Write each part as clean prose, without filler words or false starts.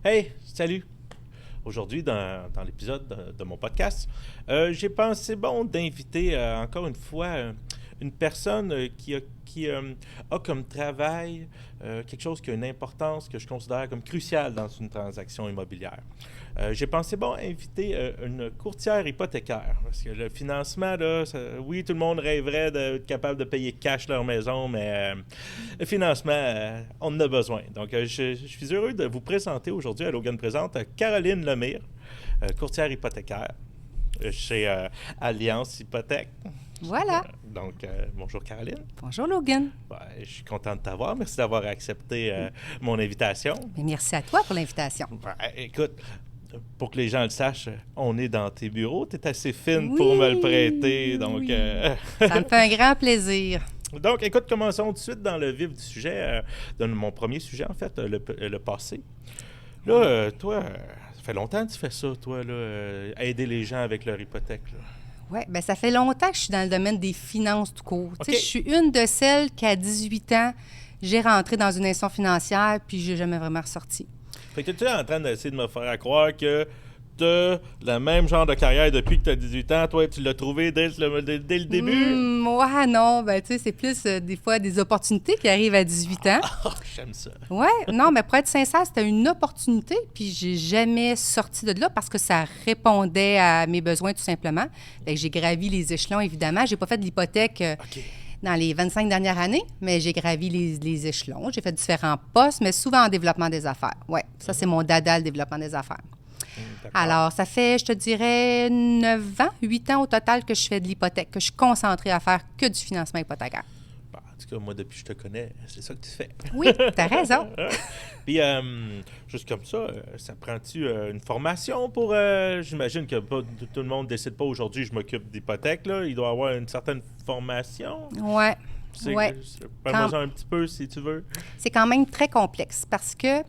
Hey, salut! Aujourd'hui, dans l'épisode de mon podcast, j'ai pensé bon d'inviter encore une fois une personne qui a comme travail quelque chose qui a une importance que je considère comme cruciale dans une transaction immobilière. J'ai pensé bon inviter une courtière hypothécaire parce que le financement, là, oui, tout le monde rêverait d'être capable de payer cash leur maison, mais le financement, on en a besoin. Donc, je suis heureux de vous présenter aujourd'hui à Logan Présente Caroline Lemire, courtière hypothécaire chez Alliance Hypothèque. Voilà. Bonjour Caroline. Bonjour Logan. Je suis content de t'avoir. Merci d'avoir accepté mon invitation. Et merci à toi pour l'invitation. Écoute, pour que les gens le sachent, on est dans tes bureaux. Tu es assez fine Oui, pour me le prêter. Donc, oui. Ça me fait un grand plaisir. Donc, écoute, commençons tout de suite dans le vif du sujet, de mon premier sujet, en fait, le passé. Là, toi, ça fait longtemps que tu fais ça, toi, là, aider les gens avec leur hypothèque. Oui, bien, ça fait longtemps que je suis dans le domaine des finances tout court. OK. Tu sais, je suis une de celles qui, à 18 ans, j'ai rentré dans une institution financière puis je n'ai jamais vraiment ressorti. Fait que tu es en train d'essayer de me faire croire que tu as le même genre de carrière depuis que tu as 18 ans. Toi, tu l'as trouvé dès le début? Ouais, non, ben tu sais, c'est plus des fois des opportunités qui arrivent à 18 ans. Oh, j'aime ça. Oui, non, mais pour être sincère, c'était une opportunité, puis j'ai jamais sorti de là parce que ça répondait à mes besoins tout simplement. Fait que j'ai gravi les échelons, évidemment. J'ai pas fait de l'hypothèque OK. dans les 25 dernières années, mais j'ai gravi les échelons. J'ai fait différents postes, mais souvent en développement des affaires. Oui, ça, c'est mon dada, le développement des affaires. D'accord. Alors, ça fait, je te dirais, 9 ans, 8 ans au total que je fais de l'hypothèque, que je suis concentrée à faire que du financement hypothécaire. Bon, en tout cas, moi, depuis que je te connais, c'est ça que tu fais. Oui, t'as raison. Puis, juste comme ça prend-tu une formation pour... j'imagine que pas, tout le monde ne décide pas aujourd'hui, je m'occupe d'hypothèque, là. Il doit y avoir une certaine formation. Oui. Ouais. Parle-moi un petit peu, si tu veux. C'est quand même très complexe parce que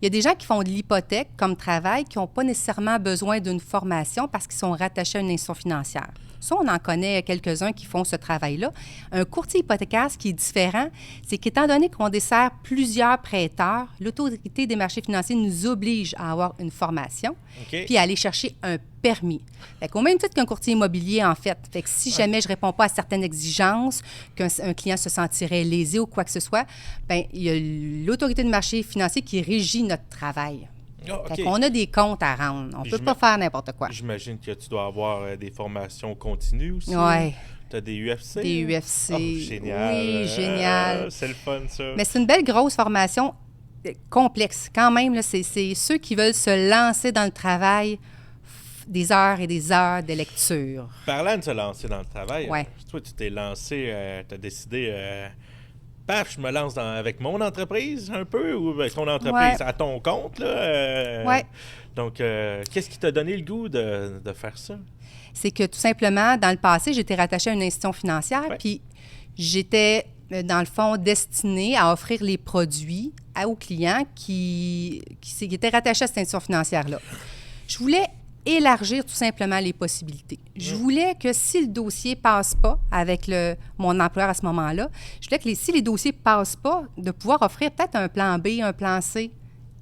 il y a des gens qui font de l'hypothèque comme travail qui n'ont pas nécessairement besoin d'une formation parce qu'ils sont rattachés à une institution financière. Ça, on en connaît quelques-uns qui font ce travail-là. Un courtier hypothécaire, ce qui est différent, c'est qu'étant donné qu'on dessert plusieurs prêteurs, l'Autorité des marchés financiers nous oblige à avoir une formation OK. puis à aller chercher un permis. Fait qu'au même titre qu'un courtier immobilier, en fait. Fait que si jamais je ne réponds pas à certaines exigences, qu'un client se sentirait lésé ou quoi que ce soit, bien, il y a l'Autorité des marchés financiers qui régit notre travail. Ah, OK. Fait qu'on a des comptes à rendre. On ne peut pas faire n'importe quoi. J'imagine que tu dois avoir des formations continues aussi. Oui. Tu as des UFC. Des UFC. Oh, génial. Oui, génial. C'est le fun, ça. Mais c'est une belle grosse formation complexe. Quand même, là, c'est ceux qui veulent se lancer dans le travail des heures et des heures de lecture. Parlant de se lancer dans le travail, Ouais. toi, tu t'es lancé, tu as décidé, paf, je me lance avec mon entreprise un peu, ou avec ton entreprise Ouais. à ton compte, là. Ouais. Donc, qu'est-ce qui t'a donné le goût de faire ça? C'est que tout simplement, dans le passé, j'étais rattachée à une institution financière, Ouais. puis j'étais, dans le fond, destinée à offrir les produits aux clients qui étaient rattachés à cette institution financière-là. Je voulais élargir tout simplement les possibilités. Je voulais que si le dossier passe pas avec mon employeur à ce moment-là, je voulais que si les dossiers passent pas, de pouvoir offrir peut-être un plan B, un plan C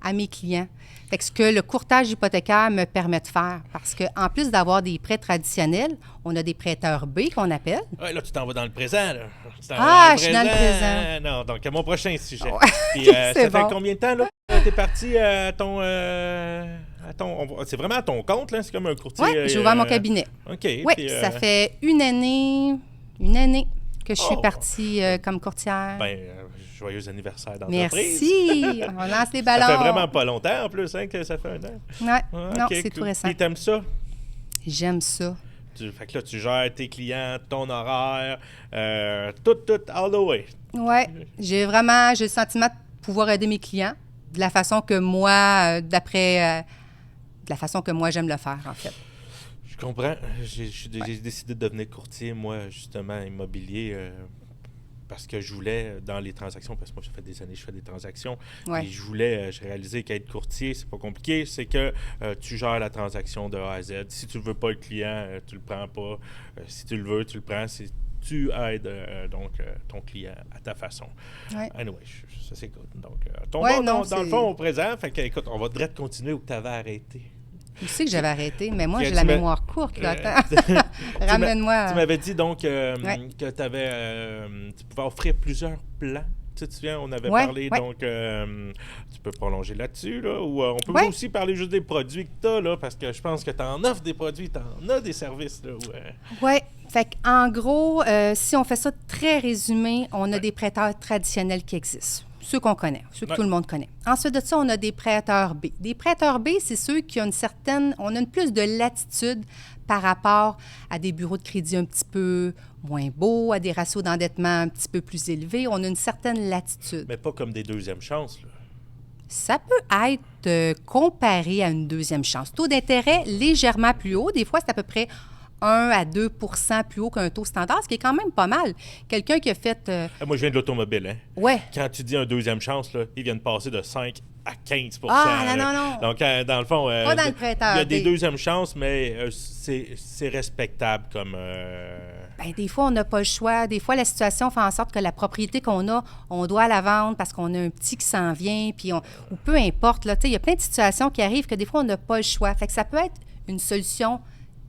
à mes clients. Fait que ce que le courtage hypothécaire me permet de faire. Parce qu'en plus d'avoir des prêts traditionnels, on a des prêteurs B qu'on appelle. Ouais, là, tu t'en vas dans le présent, là. Tu t'en vas Ah, je suis dans le présent. Non, donc, à mon prochain sujet. Ouais. Puis, C'est ça fait bon. combien de temps, là, t'es parti à ton... c'est vraiment à ton compte, là? C'est comme un courtier... Oui, j'ai ouvert mon cabinet. OK. Oui, puis, ça fait une année que je suis Oh! partie comme courtière. Ben, joyeux anniversaire d'entreprise. Merci. On lance les ballons. Ça fait vraiment pas longtemps, en plus, hein, que ça fait un an. Ouais. Ah, Non, OK, c'est cool. tout récent. Puis t'aimes ça? J'aime ça. Fait que là, tu gères tes clients, ton horaire, tout, all the way. Oui. J'ai le sentiment de pouvoir aider mes clients de la façon que moi, de la façon que moi, j'aime le faire, en fait. Je comprends. J'ai décidé de devenir courtier, moi, justement, immobilier, parce que je voulais, dans les transactions, parce que moi, ça fait des années que je fais des transactions, Ouais. et je voulais, j'ai réalisé qu'être courtier, c'est pas compliqué, c'est que tu gères la transaction de A à Z. Si tu veux pas le client, tu le prends pas. Si tu le veux, tu le prends. tu aides ton client à ta façon. Ouais. Anyway, ça c'est good. Donc, dans le fond, au présent, fait que, écoute, on va direct continuer où tu avais arrêté. Tu sais que j'avais arrêté, mais moi, Que j'ai tu la m'as- mémoire courte, là. Attends. Ramène-moi. Tu m'avais dit donc Ouais. que tu pouvais offrir plusieurs plans. Tu te souviens, on avait Ouais, parlé, ouais. donc tu peux prolonger là-dessus, là, ou on peut Ouais. aussi parler juste des produits que tu as, là, parce que je pense que tu en offres des produits, tu en as des services. Là, Oui. Fait qu'en gros, si on fait ça très résumé, on a des prêteurs traditionnels qui existent. Ceux qu'on connaît, ceux que Ouais. tout le monde connaît. Ensuite de ça, on a des prêteurs B. Des prêteurs B, c'est ceux qui ont on a une plus de latitude par rapport à des bureaux de crédit un petit peu moins beaux, à des ratios d'endettement un petit peu plus élevés. On a une certaine latitude. Mais pas comme des deuxièmes chances. Là. Ça peut être comparé à une deuxième chance. Taux d'intérêt légèrement plus haut. Des fois, c'est à peu près 1 à 2 plus haut qu'un taux standard, ce qui est quand même pas mal. Quelqu'un qui a fait... Moi, je viens de l'automobile. Hein? ouais. Quand tu dis un deuxième chance, là, ils viennent passer de 5 à 15 Ah, non, là. non, non. Donc, dans le fond, Pas dans le prêteur il y a des B. deuxièmes chances, mais c'est respectable comme... Bien, des fois, on n'a pas le choix. Des fois, la situation fait en sorte que la propriété qu'on a, on doit la vendre parce qu'on a un petit qui s'en vient, puis ou peu importe. Là, il y a plein de situations qui arrivent que des fois, on n'a pas le choix. Fait que ça peut être une solution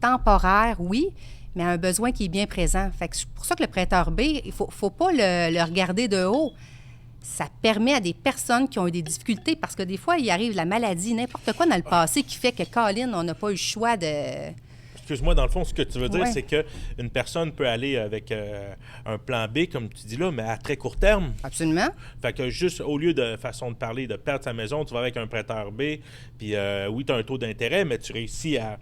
temporaire, oui, mais à un besoin qui est bien présent. Fait que c'est pour ça que le prêteur B, il faut pas le regarder de haut. Ça permet à des personnes qui ont eu des difficultés, parce que des fois, il arrive la maladie, n'importe quoi dans le passé qui fait que, Colin, on n'a pas eu le choix de... Excuse-moi, dans le fond, ce que tu veux dire, Ouais. c'est qu'une personne peut aller avec un plan B, comme tu dis là, mais à très court terme. Absolument. Fait que juste au lieu de façon de parler, de perdre sa maison, tu vas avec un prêteur B, puis oui, tu as un taux d'intérêt, mais tu réussis à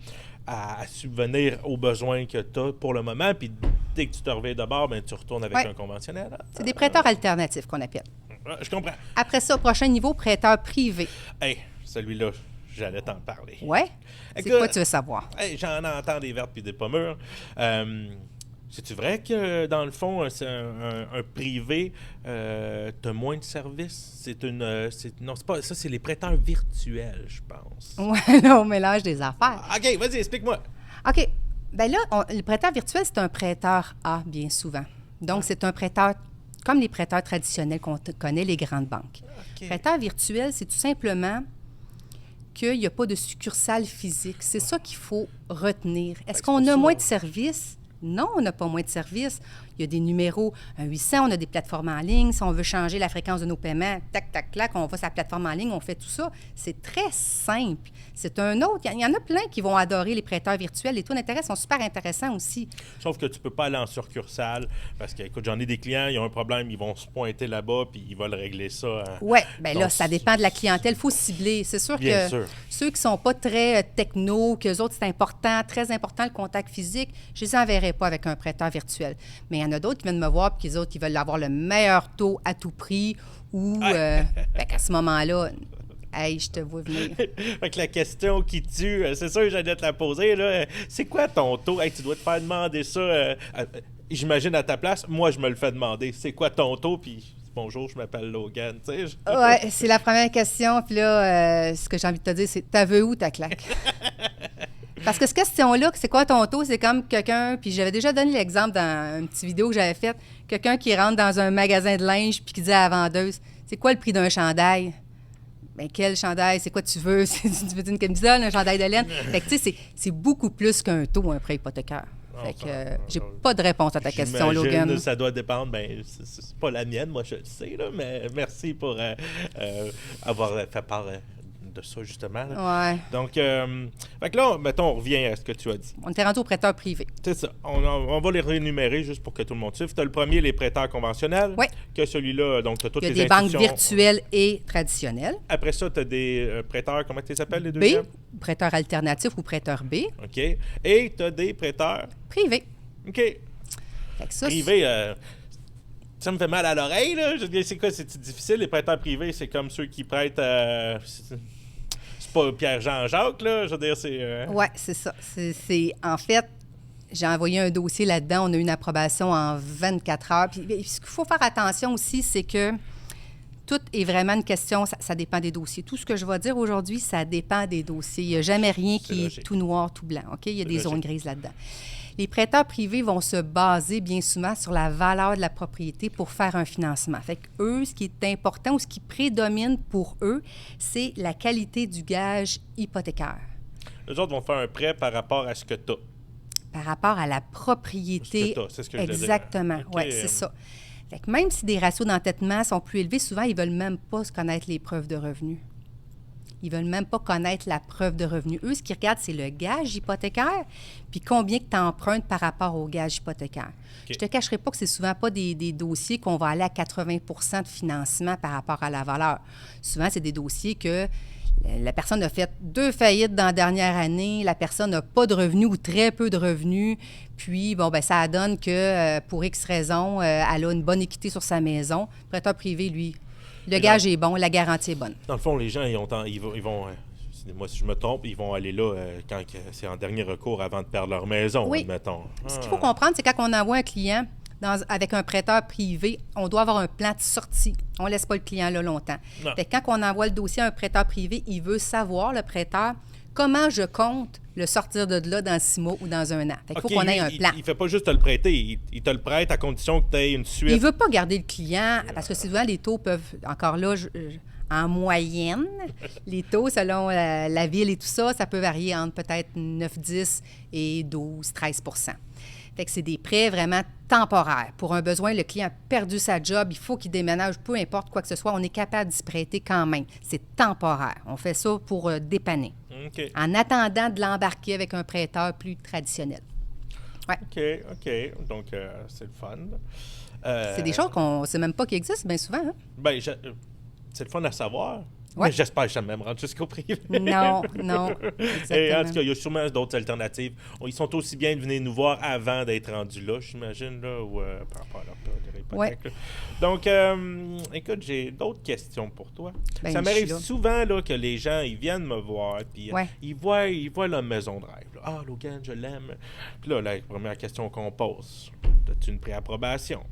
subvenir aux besoins que tu as pour le moment, puis dès que tu te reviens de bord, ben, tu retournes avec Ouais. un conventionnel. C'est des prêteurs alternatifs qu'on appelle. Je comprends. Après ça, au prochain niveau, prêteur privé. Hey, celui-là, j'allais t'en parler. Ouais. C'est Écoute, quoi tu veux savoir? Hey, j'en entends des vertes puis des pas mûres. C'est-tu vrai que, dans le fond, c'est un privé, t'as moins de services? Non, c'est pas ça, c'est les prêteurs virtuels, je pense. Ouais, là, on mélange des affaires. OK, vas-y, explique-moi. OK. Bien là, le prêteur virtuel, c'est un prêteur A, bien souvent. Donc, c'est un prêteur comme les prêteurs traditionnels qu'on connaît, les grandes banques. OK. Prêteur virtuel, c'est tout simplement qu'il n'y a pas de succursale physique. C'est ça qu'il faut retenir. Est-ce c'est pour qu'on ça, a moins de services? Non, on n'a pas moins de services. Il y a des numéros, un 800, on a des plateformes en ligne. Si on veut changer la fréquence de nos paiements, tac, tac, clac, on va sur la plateforme en ligne, on fait tout ça. C'est très simple. C'est un autre. Il y en a plein qui vont adorer les prêteurs virtuels. Les taux d'intérêt sont super intéressants aussi. Sauf que tu peux pas aller en succursale parce que, écoute, j'en ai des clients, ils ont un problème, ils vont se pointer là-bas puis ils veulent régler ça. Hein. Oui, bien là, Donc, ça dépend de la clientèle. Il faut cibler. C'est sûr Bien que sûr. ceux qui ne sont pas très techno, qu'eux autres, c'est important, très important, le contact physique, je les enverrai pas avec un prêteur virtuel. Mais il y en a d'autres qui viennent me voir et les autres, ils veulent avoir le meilleur taux à tout prix ou fait qu'à ce moment-là, hey, je te vois venir. Fait que la question qui tue, c'est sûr que j'allais te la poser, là. C'est quoi ton taux? Hey, tu dois te faire demander ça. J'imagine à ta place, moi, je me le fais demander. C'est quoi ton taux? Puis bonjour, je m'appelle Logan, tu sais. Oui, c'est la première question. Puis là, ce que j'ai envie de te dire, c'est t'as vu où ta claque? Parce que cette question-là, c'est quoi ton taux? C'est comme quelqu'un, puis j'avais déjà donné l'exemple dans une petite vidéo que j'avais faite, quelqu'un qui rentre dans un magasin de linge puis qui dit à la vendeuse, c'est quoi le prix d'un chandail? Bien, quel chandail? C'est quoi tu veux? Tu veux une camisole, un chandail de laine? Fait que, tu sais, c'est beaucoup plus qu'un taux, un prêt hypothécaire. Fait que j'ai pas de réponse à ta question, J'imagine, Logan. ça doit dépendre. Ben, c'est pas la mienne, moi, je le sais, là, mais merci pour avoir fait part de ça, justement. Là. Ouais. Donc, fait que là, mettons, on revient à ce que tu as dit. On était rendu au prêteur privé. C'est ça. On va les réénumérer juste pour que tout le monde suive. Tu as le premier, les prêteurs conventionnels. Oui. Que celui-là, donc tu as toutes Il y a les des banques institutions. virtuelles et traditionnelles. Après ça, tu as des prêteurs, comment tu les appelles, les B, deuxièmes? prêteur alternatif ou prêteur B, OK. Et tu as des prêteurs, privé. OK, Fait que ça, privés. Ça me fait mal à l'oreille, là. Je veux dire, c'est quoi, c'est difficile? Les prêteurs privés, c'est comme ceux qui prêtent... c'est pas Pierre-Jean-Jacques, là. Je veux dire, c'est... oui, c'est ça. En fait, j'ai envoyé un dossier là-dedans. On a eu une approbation en 24 heures. Puis ce qu'il faut faire attention aussi, c'est que Tout est vraiment une question, ça dépend des dossiers. Tout ce que je vais dire aujourd'hui, ça dépend des dossiers. Il n'y a jamais rien qui est tout noir, tout blanc. OK? Il y a des zones grises là-dedans. Les prêteurs privés vont se baser bien souvent sur la valeur de la propriété pour faire un financement. Fait qu'eux, ce qui est important ou ce qui prédomine pour eux, c'est la qualité du gage hypothécaire. Les autres vont faire un prêt par rapport à ce que tu as. Par rapport à la propriété. C'est ce que je veux dire. Exactement. Okay. Oui, c'est ça. Fait que même si des ratios d'entêtement sont plus élevés, souvent, ils ne veulent même pas se connaître les preuves de revenus. Ils ne veulent même pas connaître la preuve de revenus. Eux, ce qu'ils regardent, c'est le gage hypothécaire, puis combien que tu empruntes par rapport au gage hypothécaire. Okay. Je ne te cacherai pas que c'est souvent pas des dossiers qu'on va aller à 80 % de financement par rapport à la valeur. Souvent, c'est des dossiers que la personne a fait 2 faillites dans la dernière année, la personne n'a pas de revenus ou très peu de revenus, puis, bon, ben ça donne que pour X raison, elle a une bonne équité sur sa maison. Le prêteur privé, lui, le gage est bon, la garantie est bonne. Dans le fond, les gens, ils vont moi, si je me trompe, ils vont aller là quand c'est en dernier recours avant de perdre leur maison, oui. admettons. Ce qu'il faut comprendre, c'est quand on envoie un client avec un prêteur privé, on doit avoir un plan de sortie. On ne laisse pas le client là longtemps. Fait que quand on envoie le dossier à un prêteur privé, il veut savoir, le prêteur, comment je compte le sortir de là dans 6 mois ou dans 1 an. Fait qu'il faut qu'on ait un plan. Il ne fait pas juste te le prêter, il te le prête à condition que tu aies une suite. Il ne veut pas garder le client, parce que souvent, les taux peuvent, encore là, en moyenne, les taux, selon la ville et tout ça, ça peut varier entre peut-être 9, 10 et 12, 13 %. Fait que c'est des prêts vraiment temporaires. Pour un besoin, le client a perdu sa job, il faut qu'il déménage, peu importe quoi que ce soit, on est capable d'y prêter quand même. C'est temporaire. On fait ça pour dépanner. Okay. En attendant de l'embarquer avec un prêteur plus traditionnel. Ouais. OK. Donc, c'est le fun. C'est des choses qu'on ne sait même pas qui existent bien souvent. Hein? Bien, c'est le fun à savoir. Ouais. Mais j'espère jamais me rendre jusqu'au privé. Non, exactement. Et en tout cas, il y a sûrement d'autres alternatives. Ils sont aussi bien de venir nous voir avant d'être rendus là, j'imagine, là, ou par rapport à leur hypothèque. Ouais. Donc, écoute, j'ai d'autres questions pour toi. Ben, ça m'arrive souvent là, que les gens, ils viennent me voir, puis ils voient la maison de rêve. Là. Ah, Logan, je l'aime. Puis là, la première question qu'on pose, as-tu une préapprobation?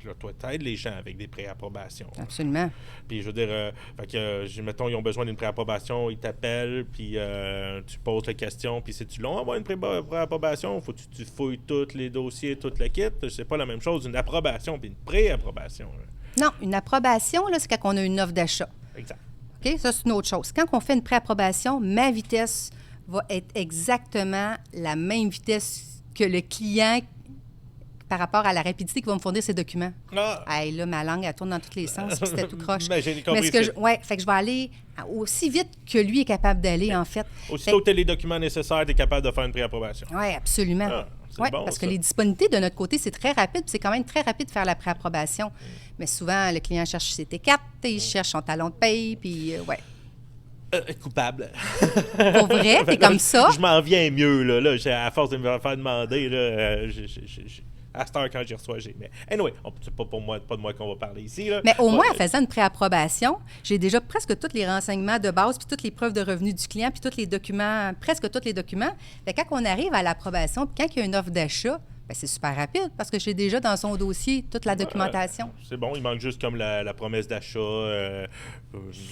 Là, toi, tu aides les gens avec des préapprobations. Absolument. Puis, je veux dire, mettons, ils ont besoin d'une préapprobation, ils t'appellent, puis tu poses la question, puis c'est-tu long avoir une préapprobation? Faut que tu fouilles tous les dossiers, tout le kit? C'est pas la même chose, une approbation puis une préapprobation. Non, une approbation, là, c'est quand on a une offre d'achat. Exact. OK? Ça, c'est une autre chose. Quand on fait une préapprobation, ma vitesse va être exactement la même vitesse que le client par rapport à la rapidité qu'il va me fournir ses documents. Ah! Hey, là, ma langue, elle tourne dans tous les sens, puis c'était tout croche. Ben, j'ai compris. Fait que je vais aller aussi vite que lui est capable d'aller, en fait. Aussitôt que tu as les documents nécessaires, tu es capable de faire une préapprobation. Oui, absolument. Bon, parce que les disponibilités de notre côté, c'est très rapide, puis c'est quand même très rapide de faire la préapprobation. Mais souvent, le client cherche ses T4, il cherche son talon de paye, puis coupable. Pour vrai, t'es comme ça? Je m'en viens mieux, là. À force de me faire demander, là, à cette heure, quand j'y reçois, Mais anyway, c'est pas de moi qu'on va parler ici. Là. Mais au moins, en faisant une préapprobation, j'ai déjà presque tous les renseignements de base, puis toutes les preuves de revenus du client, puis tous les documents, presque tous les documents. Fait quand on arrive à l'approbation, puis quand il y a une offre d'achat, bien, c'est super rapide parce que j'ai déjà dans son dossier toute la documentation. C'est bon, il manque juste comme la promesse d'achat.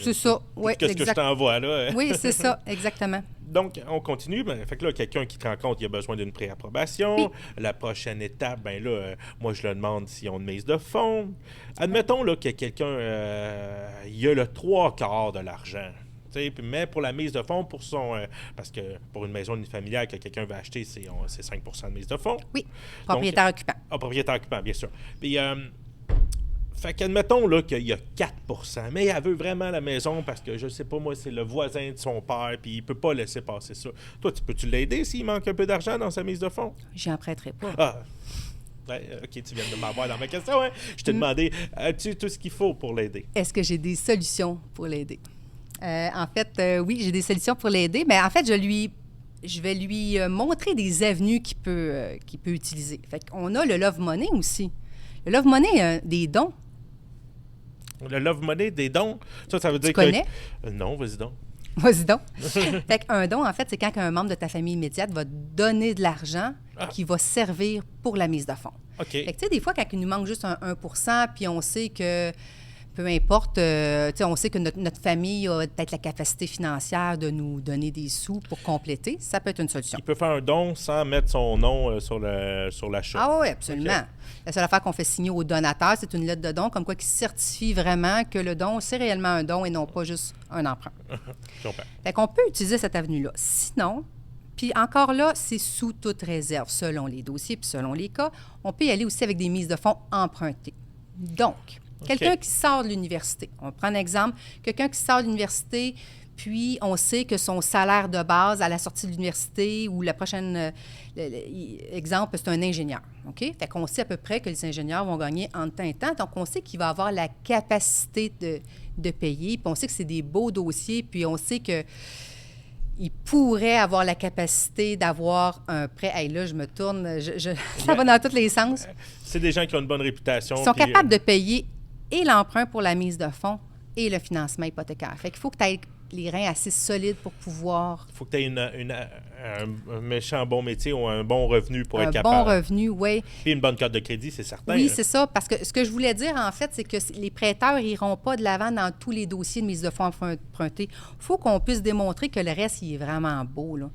C'est ça, oui. Qu'est-ce que je t'envoie, là? Oui, c'est ça, exactement. Donc, on continue. Fait que là, quelqu'un qui te rencontre, il a besoin d'une préapprobation. Oui. La prochaine étape, bien là, moi, je le demande s'ils ont une mise de fonds. Admettons là, que quelqu'un, il a le 3/4 de l'argent. Mais pour la mise de fonds, parce que pour une maison unifamiliale que quelqu'un veut acheter, c'est 5 % de mise de fonds. Oui, propriétaire occupant. Propriétaire occupant, bien sûr. Puis, fait qu'admettons là, qu'il y a 4 %, mais elle veut vraiment la maison parce que, je sais pas moi, c'est le voisin de son père, puis il peut pas laisser passer ça. Toi, peux-tu l'aider s'il manque un peu d'argent dans sa mise de fonds? J'en prêterai pas. Ah! OK, tu viens de m'avoir dans ma question. Hein? Je t'ai demandé, as-tu tout ce qu'il faut pour l'aider? Est-ce que j'ai des solutions pour l'aider? En fait, oui, j'ai des solutions pour l'aider, mais en fait, je vais lui montrer des avenues qu'il peut utiliser. Fait qu'on a le Love Money aussi. Le Love Money, des dons. Le Love Money, des dons? Ça veut dire tu connais? Non, vas-y donc. Vas-y donc. Fait qu'un don, en fait, c'est quand un membre de ta famille immédiate va te donner de l'argent qui va servir pour la mise de fonds. OK. Fait que, tu sais, des fois, quand il nous manque juste un 1 % puis on sait que peu importe, on sait que notre famille a peut-être la capacité financière de nous donner des sous pour compléter. Ça peut être une solution. Il peut faire un don sans mettre son nom sur l'achat. Ah oui, absolument. Okay. La seule affaire qu'on fait signer au donateur, c'est une lettre de don, comme quoi qui certifie vraiment que le don, c'est réellement un don et non pas juste un emprunt. Fait qu'on peut utiliser cette avenue-là. Sinon, puis encore là, c'est sous toute réserve, selon les dossiers puis selon les cas, on peut y aller aussi avec des mises de fonds empruntées. Donc, quelqu'un qui sort de l'université, on prend un exemple, quelqu'un qui sort de l'université, puis on sait que son salaire de base à la sortie de l'université ou la prochaine exemple, c'est un ingénieur. OK? Fait qu'on sait à peu près que les ingénieurs vont gagner en temps et temps. Donc, on sait qu'il va avoir la capacité de payer. Puis on sait que c'est des beaux dossiers. Puis on sait que il pourrait avoir la capacité d'avoir un prêt. Hey, là, je me tourne, ça va dans tous les sens. C'est des gens qui ont une bonne réputation. Ils sont capables de payer et l'emprunt pour la mise de fonds et le financement hypothécaire. Fait qu'il faut que tu aies les reins assez solides pour pouvoir... Il faut que tu aies un méchant bon métier ou un bon revenu pour être capable. Un bon revenu, oui. Et une bonne carte de crédit, c'est certain. Oui, c'est ça. Parce que ce que je voulais dire, en fait, c'est que les prêteurs n'iront pas de l'avant dans tous les dossiers de mise de fonds empruntés. Il faut qu'on puisse démontrer que le reste, il est vraiment beau, là.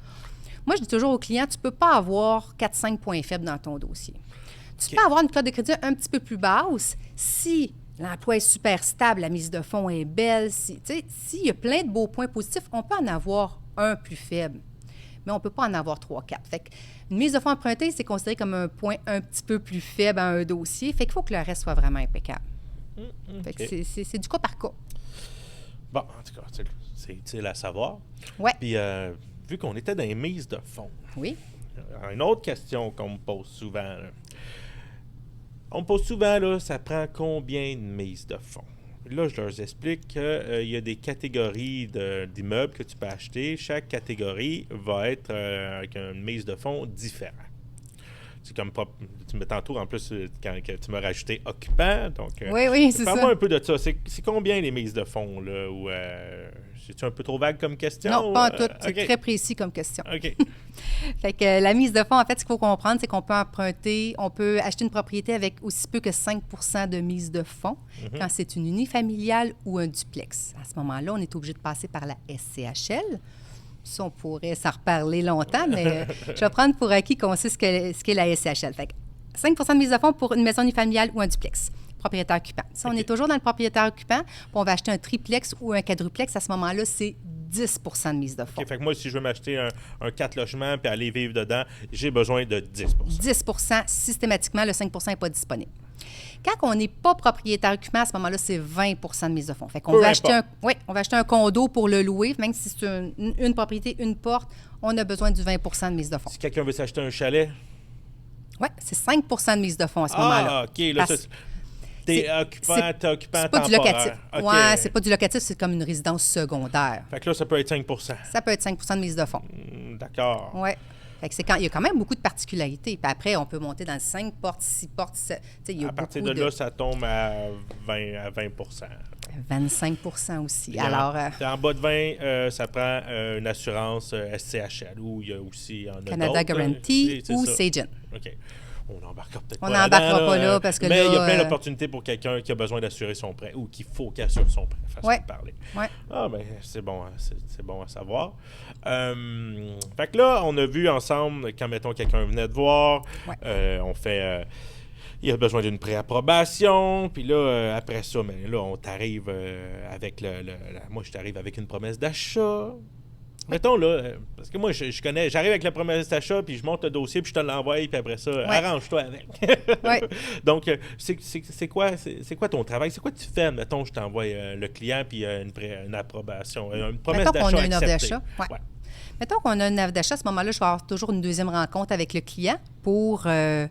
Moi, je dis toujours aux clients, tu ne peux pas avoir 4-5 points faibles dans ton dossier. Tu peux avoir une carte de crédit un petit peu plus basse si... l'emploi est super stable, la mise de fonds est belle. S'il y a plein de beaux points positifs, on peut en avoir un plus faible, mais on ne peut pas en avoir 3-4. Fait qu'une mise de fonds empruntée, c'est considéré comme un point un petit peu plus faible à un dossier. Fait qu'il faut que le reste soit vraiment impeccable. Fait que c'est du cas par cas. Bon, en tout cas, c'est utile à savoir. Oui. Puis, vu qu'on était dans les mises de fonds, oui. Une autre question qu'on me pose souvent, là. On me pose souvent, là, ça prend combien de mises de fonds? Là, je leur explique qu'il y a des catégories d'immeubles que tu peux acheter. Chaque catégorie va être avec une mise de fonds différente. C'est comme tu me tantôt, en plus, quand tu m'as rajouté occupant. Donc, oui, c'est ça. Parle-moi un peu de ça. C'est combien les mises de fonds, là? Ou, c'est-tu un peu trop vague comme question? Non, pas en tout. C'est très précis comme question. OK. Fait que la mise de fonds, en fait, ce qu'il faut comprendre, c'est qu'on peut emprunter, on peut acheter une propriété avec aussi peu que 5 de mise de fonds quand c'est une unifamiliale ou un duplex. À ce moment-là, on est obligé de passer par la SCHL. Ça, on pourrait s'en reparler longtemps, mais je vais prendre pour acquis qu'on sait ce qu'est la SCHL. Fait que 5 de mise de fonds pour une maison unifamiliale ou un duplex. Propriétaire occupant. Si on est toujours dans le propriétaire occupant, puis on va acheter un triplex ou un quadruplex, à ce moment-là, c'est 10 de mise de fonds. OK, fait que moi, si je veux m'acheter un 4 logements puis aller vivre dedans, j'ai besoin de 10 10 systématiquement, le 5 n'est pas disponible. Quand on n'est pas propriétaire occupant, à ce moment-là, c'est 20 de mise de fonds. Fait qu'on va acheter on va acheter un condo pour le louer, même si c'est une propriété, une porte, on a besoin du 20 de mise de fonds. Si quelqu'un veut s'acheter un chalet? Oui, c'est 5 de mise de fonds à ce moment-là. Ah, OK. Là, t'es occupant c'est pas du locatif. Okay. Oui, c'est pas du locatif, c'est comme une résidence secondaire. Fait que là, ça peut être 5 Ça peut être 5 de mise de fonds. D'accord. Oui. Fait que il y a quand même beaucoup de particularités. Puis après, on peut monter dans 5 portes, 6 portes. Il y a à partir de là, ça tombe à 20 25 aussi. Puis alors, en bas de 20, ça prend une assurance SCHL ou il y a aussi Canada Guarantee ou Sagen. OK. On n'embarquera peut-être pas là. On n'embarquera pas là parce que mais il y a plein d'opportunités pour quelqu'un qui a besoin d'assurer son prêt ou qu'il faut qu'il assure son prêt. Façon de parler. Ouais. Ah, ben c'est bon à savoir. Fait que là, on a vu ensemble, quand, mettons, quelqu'un venait de voir, on fait... il a besoin d'une préapprobation, puis là, après ça, mais là, on t'arrive avec moi, je t'arrive avec une promesse d'achat. Mettons, là, parce que moi, je connais, j'arrive avec la promesse d'achat, puis je monte le dossier, puis je te l'envoie, puis après ça, arrange-toi avec. Donc, c'est quoi ton travail? C'est quoi tu fais? Mettons, je t'envoie le client, puis une approbation, une promesse d'achat acceptée. Mettons qu'on a une offre d'achat. Mettons qu'on a une offre d'achat, à ce moment-là, je vais avoir toujours une deuxième rencontre avec le client pour un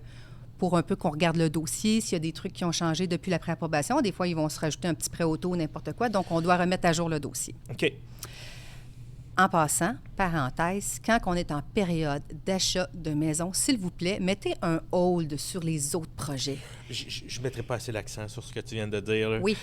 peu qu'on regarde le dossier, s'il y a des trucs qui ont changé depuis la préapprobation. Des fois, ils vont se rajouter un petit prêt auto ou n'importe quoi, donc on doit remettre à jour le dossier. OK. En passant, parenthèse, quand on est en période d'achat de maison, s'il vous plaît, mettez un hold sur les autres projets. Je ne mettrai pas assez l'accent sur ce que tu viens de dire. Là. Oui.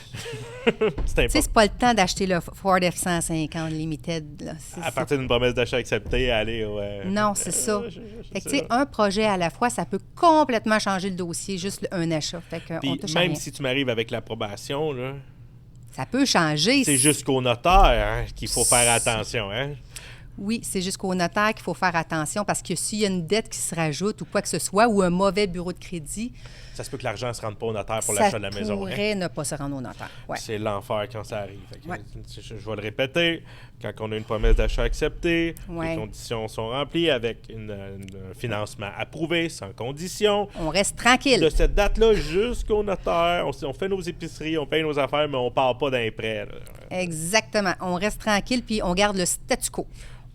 C'est important. C'est pas le temps d'acheter le Ford F-150 Limited. Là. À partir d'une promesse d'achat acceptée, aller... Non, c'est ça. Fait que, un projet à la fois, ça peut complètement changer le dossier, juste un achat. Fait que, puis, on touche même à rien. si tu m'arrives avec l'approbation, là, Ça peut changer. C'est jusqu'au notaire qu'il faut faire attention, hein? Oui, c'est jusqu'au notaire qu'il faut faire attention parce que s'il y a une dette qui se rajoute ou quoi que ce soit, ou un mauvais bureau de crédit, ça se peut que l'argent ne se rende pas au notaire pour l'achat de la maison. Ça pourrait ne pas se rendre au notaire. Ouais. C'est l'enfer quand ça arrive. Ouais. Je vais le répéter, quand on a une promesse d'achat acceptée, les conditions sont remplies avec un financement approuvé, sans condition. On reste tranquille. De cette date-là jusqu'au notaire, on fait nos épiceries, on paye nos affaires, mais on ne part pas d'un prêt. Exactement. On reste tranquille puis on garde le statu quo.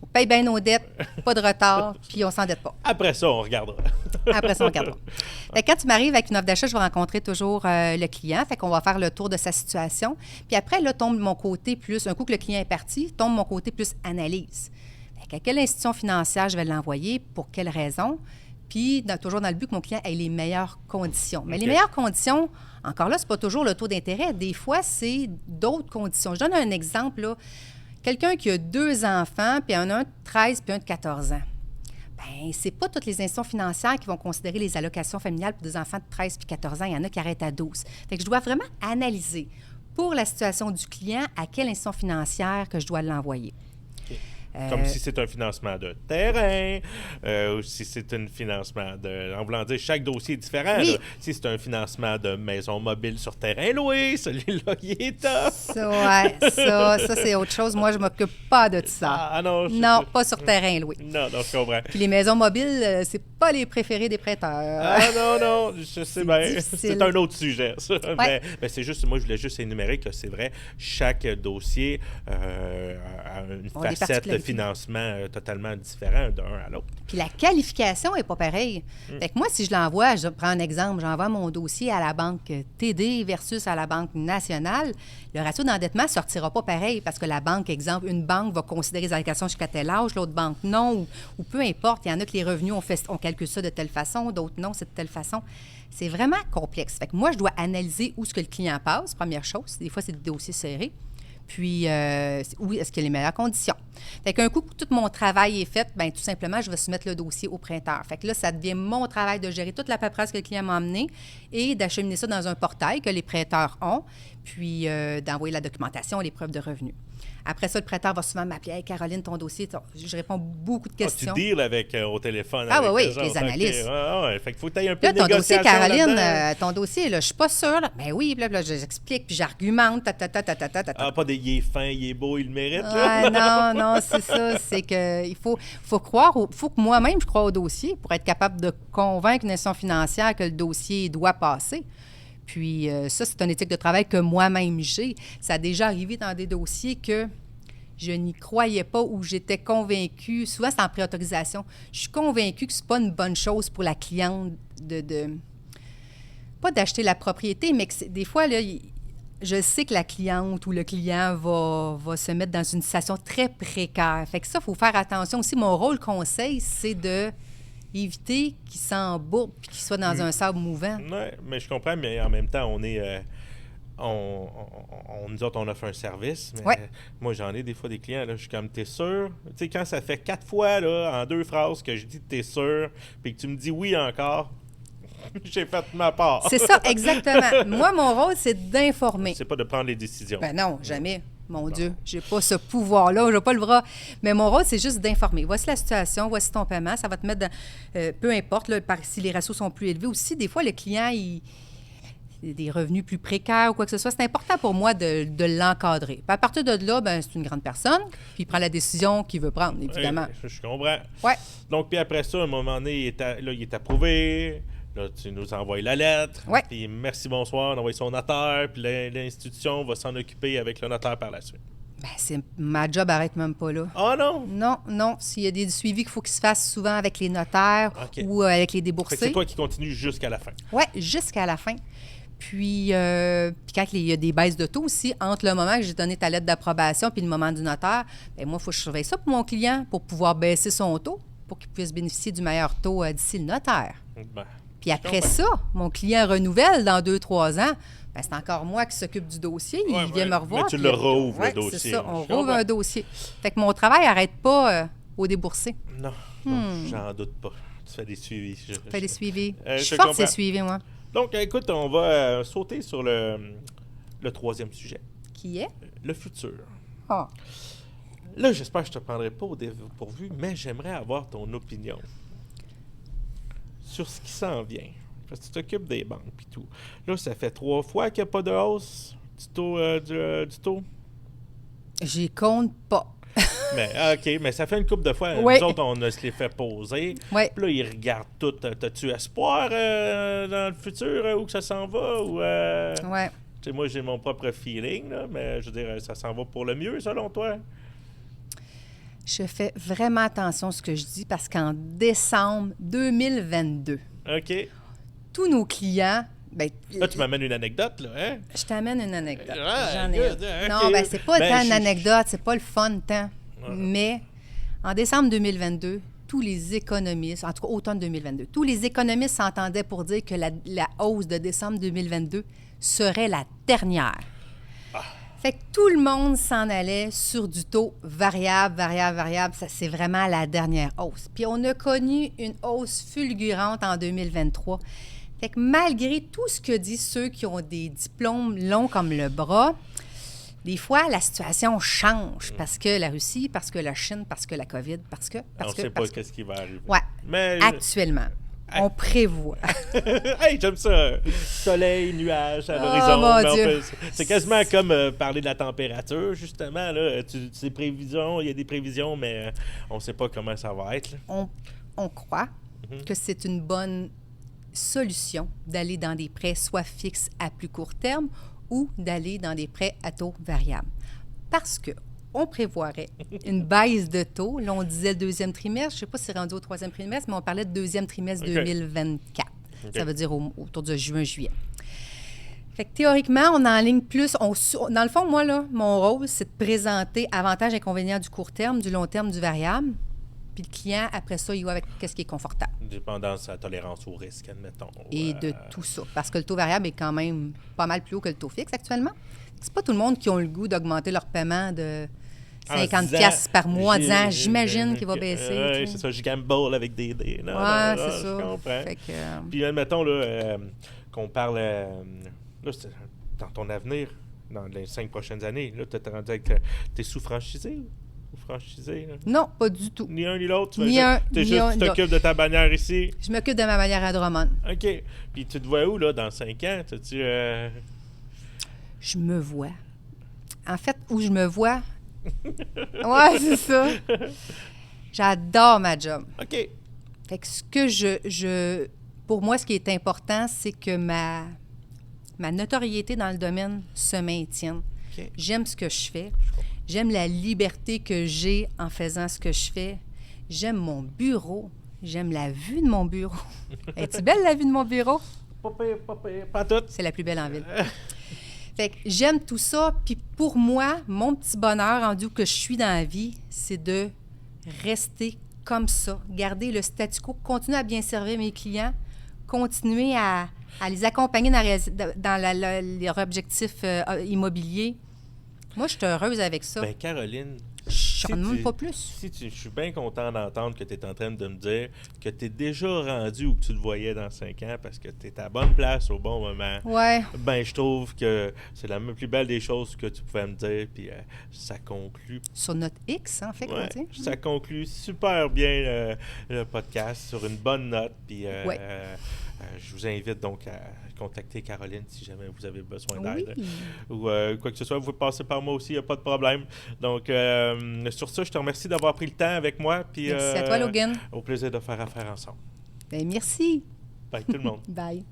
On paye bien nos dettes, pas de retard, puis on s'endette pas. Après ça, on regardera. Après ça, on regardera. Fait que quand tu m'arrives avec une offre d'achat, je vais rencontrer toujours le client. Fait qu'on va faire le tour de sa situation. Puis après, là, tombe mon côté plus, un coup que le client est parti, tombe mon côté plus analyse. Fait qu'à quelle institution financière je vais l'envoyer, pour quelle raison, puis toujours dans le but que mon client ait les meilleures conditions. Mais les meilleures conditions, encore là, c'est pas toujours le taux d'intérêt. Des fois, c'est d'autres conditions. Je donne un exemple, là. Quelqu'un qui a 2 enfants, puis un de 13 puis un de 14 ans. Bien, c'est pas toutes les institutions financières qui vont considérer les allocations familiales pour des enfants de 13 puis 14 ans. Il y en a qui arrêtent à 12. Fait que je dois vraiment analyser pour la situation du client à quelle institution financière que je dois l'envoyer. Comme si c'est un financement de terrain, ou si c'est un financement de... En voulant dire, chaque dossier est différent. Oui. Là. Si c'est un financement de maison mobile sur terrain loué, celui-là, il est top. Ça, c'est autre chose. Moi, je ne m'occupe pas de ça. Ah non. Non, pas sur terrain loué. Non, je comprends. Puis les maisons mobiles, c'est pas les préférés des prêteurs. Ah non, je sais bien. C'est un autre sujet, ça. Ouais. Mais c'est juste, moi, je voulais juste énumérer que c'est vrai, chaque dossier a une facette de financement totalement différent d'un à l'autre. Puis la qualification n'est pas pareille. Fait que moi, si je l'envoie, je prends un exemple, j'envoie mon dossier à la banque TD versus à la Banque nationale, le ratio d'endettement ne sortira pas pareil parce que la banque, exemple, une banque va considérer les allocations jusqu'à tel âge, l'autre banque non, ou peu importe. Il y en a que les revenus, on calcule ça de telle façon, d'autres non, c'est de telle façon. C'est vraiment complexe. Fait que moi, je dois analyser où ce que le client passe, première chose. Des fois, c'est des dossiers serrés. Puis, où est-ce qu'il y a les meilleures conditions. Fait qu'un coup que tout mon travail est fait, bien, tout simplement, je vais soumettre le dossier au prêteur. Fait que là, ça devient mon travail de gérer toute la paperasse que le client m'a emmenée et d'acheminer ça dans un portail que les prêteurs ont, puis d'envoyer la documentation et les preuves de revenus. Après ça, le prêteur va souvent m'appeler « Hey, Caroline, ton dossier, je réponds beaucoup de questions. » Tu deals avec, au téléphone. Ah avec oui, les analystes. Okay. Fait qu'il faut que tu aies un peu là, de ton dossier, négociation Caroline, ton dossier, là, je suis pas sûre. Ben oui, là, j'explique, puis j'argumente, Ah, pas des « il est fin, il est beau, il le mérite », là? Non, c'est ça. C'est qu'il faut croire, faut que moi-même, je croie au dossier pour être capable de convaincre une institution financière que le dossier doit passer. Puis ça, c'est une éthique de travail que moi-même j'ai. Ça a déjà arrivé dans des dossiers que je n'y croyais pas ou j'étais convaincue. Souvent, c'est en préautorisation. Je suis convaincue que ce n'est pas une bonne chose pour la cliente pas d'acheter la propriété, mais que des fois, là, je sais que la cliente ou le client va se mettre dans une situation très précaire. Fait que ça, il faut faire attention aussi. Mon rôle conseil, c'est de éviter qu'il s'embourbe et qu'il soit dans un sable mouvant. Oui, mais je comprends, mais en même temps, on est... nous autres, on offre un service, mais moi, j'en ai des fois des clients, là, je suis comme, t'es sûr? Tu sais, quand ça fait 4 fois, là, en 2 phrases, que je dis t'es sûr, puis que tu me dis oui encore, j'ai fait ma part. C'est ça, exactement. Moi, mon rôle, c'est d'informer. C'est pas de prendre les décisions. Ben non, jamais. Mon Dieu, j'ai pas ce pouvoir-là, j'ai pas le bras. Mais mon rôle, c'est juste d'informer. Voici la situation, voici ton paiement, ça va te mettre dans... peu importe, là, si les ratios sont plus élevés. Aussi, des fois, le client, il des revenus plus précaires ou quoi que ce soit, c'est important pour moi de l'encadrer. Puis à partir de là, ben, c'est une grande personne, puis il prend la décision qu'il veut prendre, évidemment. Oui, je comprends. Ouais. Donc, puis après ça, à un moment donné, il est approuvé. Là, tu nous envoies la lettre. Ouais. Puis merci, bonsoir, on envoie son notaire. Puis l'institution va s'en occuper avec le notaire par la suite. Bien, ma job n'arrête même pas là. Ah non? Non. S'il y a des suivis qu'il faut qu'ils se fassent souvent avec les notaires ou avec les déboursés. Fait que c'est toi qui continues jusqu'à la fin. Oui, jusqu'à la fin. Puis quand il y a des baisses de taux aussi, entre le moment que j'ai donné ta lettre d'approbation puis le moment du notaire, bien, moi, il faut que je surveille ça pour mon client pour pouvoir baisser son taux pour qu'il puisse bénéficier du meilleur taux d'ici le notaire. Ben, puis après ça, mon client renouvelle dans 2-3 ans. Bien, c'est encore moi qui s'occupe du dossier. Il vient me revoir. Mais tu le rouvres, le dossier. C'est ça, on rouvre un dossier. Fait que mon travail n'arrête pas au déboursé. Non, j'en doute pas. Tu fais des suivis. Je fais des suivis. Je suis comprends. forte ces suivis, moi. Donc, écoute, on va sauter sur le 3e sujet, qui est? Le futur. Ah. Là, j'espère que je te prendrai pas au dépourvu, mais j'aimerais avoir ton opinion sur ce qui s'en vient. Parce que tu t'occupes des banques et tout. Là, ça fait 3 fois qu'il n'y a pas de hausse du taux. Du taux. J'y compte pas. Mais, OK, mais ça fait une couple de fois. Oui. Nous autres, on se les fait poser. Oui. Puis là, ils regardent tout. T'as-tu espoir dans le futur où que ça s'en va? Ou, Oui. tu sais, moi, j'ai mon propre feeling, là, mais je veux dire, ça s'en va pour le mieux, selon toi? Je fais vraiment attention à ce que je dis parce qu'en décembre 2022, OK. tous nos clients... Ben, Là, tu m'amènes une anecdote, là, hein? je t'amène une anecdote. Ah, J'en ai good, une. OK. Non, ben c'est pas Ben, tant une anecdote, c'est pas le fun tant. Ouais. Mais en décembre 2022, tous les économistes, en tout cas automne 2022, tous les économistes s'entendaient pour dire que la hausse de décembre 2022 serait la dernière. Fait que tout le monde s'en allait sur du taux variable. Ça, c'est vraiment la dernière hausse. Puis on a connu une hausse fulgurante en 2023. Fait que malgré tout ce que disent ceux qui ont des diplômes longs comme le bras, des fois, la situation change parce que la Russie, parce que la Chine, parce que la COVID, parce que... On ne sait pas qu'est-ce qui va arriver. Ouais. Mais... Actuellement, on prévoit. Hey, j'aime ça. Soleil, nuages à l'horizon. mon Mais Dieu. c'est quasiment comme parler de la température, justement. Là. Ces prévisions, il y a des prévisions, mais on ne sait pas comment ça va être. Là. On croit que c'est une bonne solution d'aller dans des prêts soit fixes à plus court terme ou d'aller dans des prêts à taux variables. Parce que on prévoirait une baisse de taux. Là, on disait le deuxième trimestre. Je ne sais pas si c'est rendu au troisième trimestre, mais on parlait de deuxième trimestre 2024. Okay. Ça veut dire autour de juin-juillet. Fait que théoriquement, on enligne plus. Dans le fond, moi, là, mon rôle, c'est de présenter avantages et inconvénients du court terme, du long terme, du variable. Puis le client, après ça, il va avec ce qui est confortable. Dépendance à tolérance au risque, admettons. Et de tout ça. Parce que le taux variable est quand même pas mal plus haut que le taux fixe actuellement. C'est pas tout le monde qui a le goût d'augmenter leur paiement de 50$ par mois en disant « j'imagine qu'il va baisser ». Oui, c'est ça, je gamble avec des dés. Oui, c'est ça. Je comprends. Fait que, Puis admettons là, qu'on parle là, dans ton avenir, dans les 5 prochaines années, là, tu es rendu avec tes sous-franchisés ou franchisés? Là? Non, pas du tout. Ni un ni l'autre? Tu t'occupes de ta bannière ici? Je m'occupe de ma bannière à Drummond. OK. Puis tu te vois où, là, dans 5 ans? Je me vois. En fait, où je me vois... Ouais, c'est ça. J'adore ma job. OK. Fait que ce que pour moi, ce qui est important, c'est que ma notoriété dans le domaine se maintienne. Okay. J'aime ce que je fais. J'aime la liberté que j'ai en faisant ce que je fais. J'aime mon bureau. J'aime la vue de mon bureau. Es-tu belle, la vue de mon bureau? Pas tout. C'est la plus belle en ville. Fait que j'aime tout ça. Puis pour moi, mon petit bonheur rendu où que je suis dans la vie, c'est de rester comme ça, garder le statu quo, continuer à bien servir mes clients, continuer à les accompagner dans leur objectif immobilier. Moi, je suis heureuse avec ça. Bien, Caroline, je n'en demande pas plus. Je suis bien content d'entendre que tu es en train de me dire que tu es déjà rendu où tu le voyais dans 5 ans parce que tu es à la bonne place au bon moment. Ouais. Ben, je trouve que c'est la plus belle des choses que tu pouvais me dire. Puis ça conclut. Sur notre X, en fait, ouais, on dit. Ça conclut super bien le podcast sur une bonne note. Puis je vous invite donc à contacter Caroline si jamais vous avez besoin d'aide. Oui. Ou quoi que ce soit, vous pouvez passer par moi aussi, il n'y a pas de problème. Donc, sur ça, je te remercie d'avoir pris le temps avec moi. Puis, merci à toi, Logan. Au plaisir de faire affaire ensemble. Bien, merci. Bye tout le monde. Bye.